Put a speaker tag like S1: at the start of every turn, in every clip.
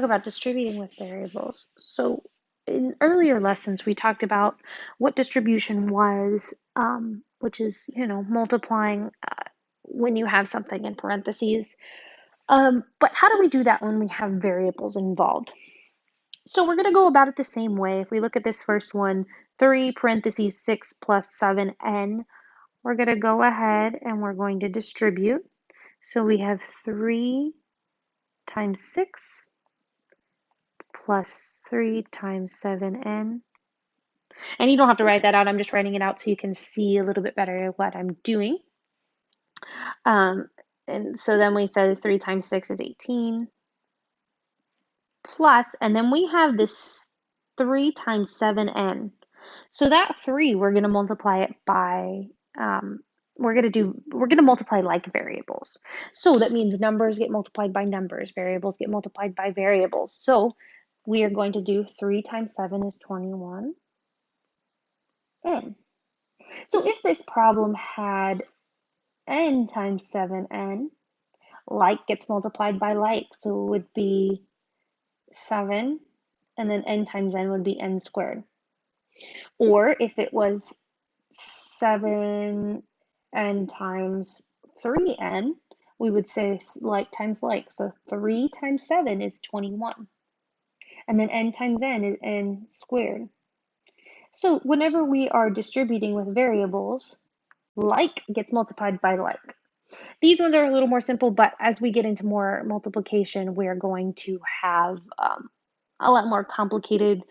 S1: talk about distributing with variables. So in earlier lessons, we talked about what distribution was, which is, multiplying when you have something in parentheses. But how do we do that when we have variables involved? So we're going to go about it the same way. If we look at this first one, 3 parentheses 6 plus 7n, we're going to go ahead and we're going to distribute. So we have 3 times 6 plus 3 times 7n. And you don't have to write that out. I'm just writing it out so you can see a little bit better what I'm doing. And so then we said 3 times 6 is 18. Plus, and then we have this 3 times 7n. So that 3, we're going to multiply it by, we're going to multiply like variables. So that means numbers get multiplied by numbers, variables get multiplied by variables. So we are going to do 3 times 7 is 21n. So if this problem had n times 7n, like gets multiplied by like, so it would be 7, and then n times n would be n squared. Or if it was 7n times 3n, we would say like times like. So 3 times 7 is 21. And then n times n is n squared. So whenever we are distributing with variables, like gets multiplied by like. These ones are a little more simple, but as we get into more multiplication, we're going to have a lot more complicated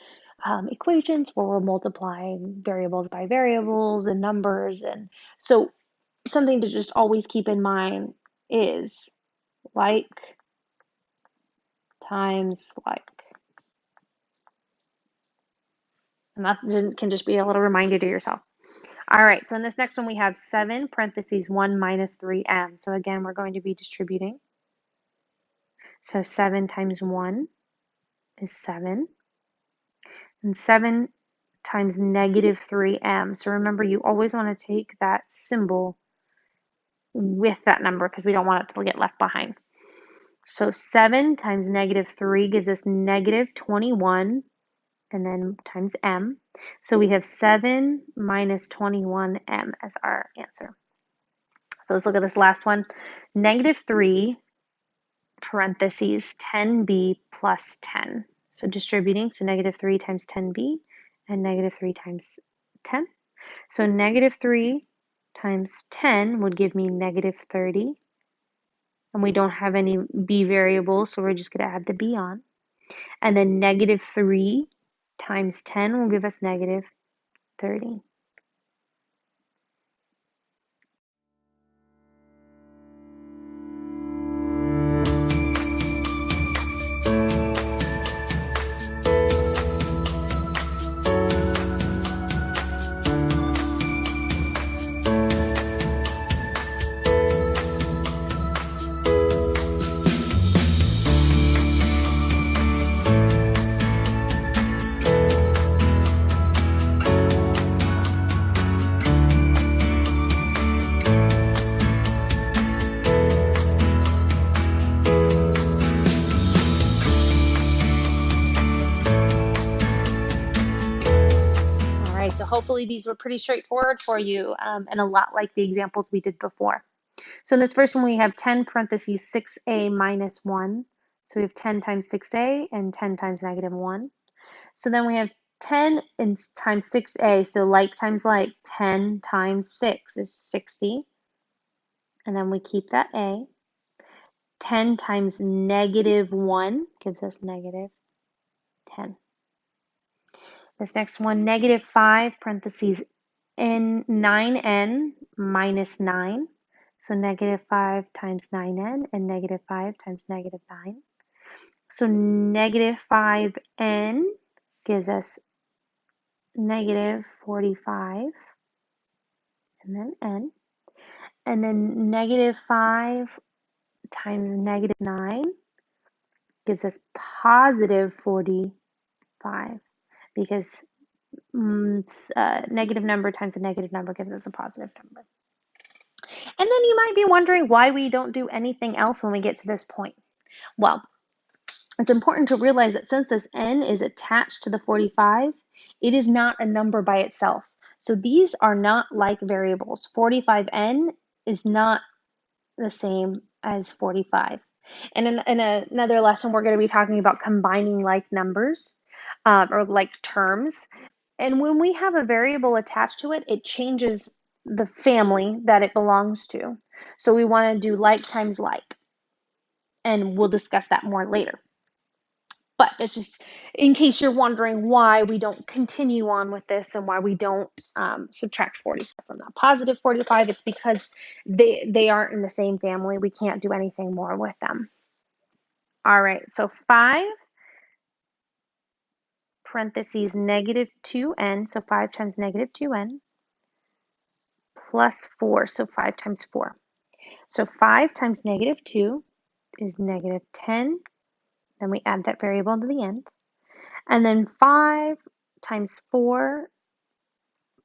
S1: equations where we're multiplying variables by variables and numbers. And so something to just always keep in mind is like times like. And that can just be a little reminder to yourself. All right, so in this next one, we have 7 parentheses 1 minus 3m. So again, we're going to be distributing. So 7 times 1 is 7. And 7 times negative 3m. So remember, you always want to take that symbol with that number because we don't want it to get left behind. So 7 times negative 3 gives us negative 21, and then times m. So we have 7 minus 21m as our answer. So let's look at this last one. Negative 3 parentheses 10b plus 10. So distributing, so negative 3 times 10b and negative 3 times 10. So negative 3 times 10 would give me negative 30. And we don't have any b variables, so we're just going to add the b on. And then negative 3 times 10 will give us negative 30. So hopefully these were pretty straightforward for you and a lot like the examples we did before. So in this first one, we have 10 parentheses 6a minus 1. So we have 10 times 6a and 10 times negative 1. So then we have 10 times 6a, so like times like, 10 times 6 is 60. And then we keep that a. 10 times negative 1 gives us negative 10. This next one, negative 5 parentheses n 9n minus 9. So negative 5 times 9n and negative 5 times negative 9. So negative 5n gives us negative 45 and then n. And then negative 5 times negative 9 gives us positive 45 because negative number times a negative number gives us a positive number. And then you might be wondering why we don't do anything else when we get to this point. Well, It's important to realize that since this n is attached to the 45, it is not a number by itself. So these are not like variables. 45n is not the same as 45. And in another lesson, we're going to be talking about combining like numbers or like terms. And when we have a variable attached to it, it changes the family that it belongs to. So we want to do like times like. And we'll discuss that more later. But it's just in case you're wondering why we don't continue on with this and why we don't subtract 45 from that positive 45, it's because they aren't in the same family. We can't do anything more with them. All right, so 5 parentheses negative 2n, so 5 times negative 2n, plus 4, so 5 times 4. So 5 times negative 2 is negative 10. Then we add that variable to the end. And then 5 times 4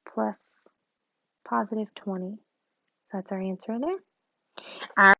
S1: plus positive 20. So that's our answer there.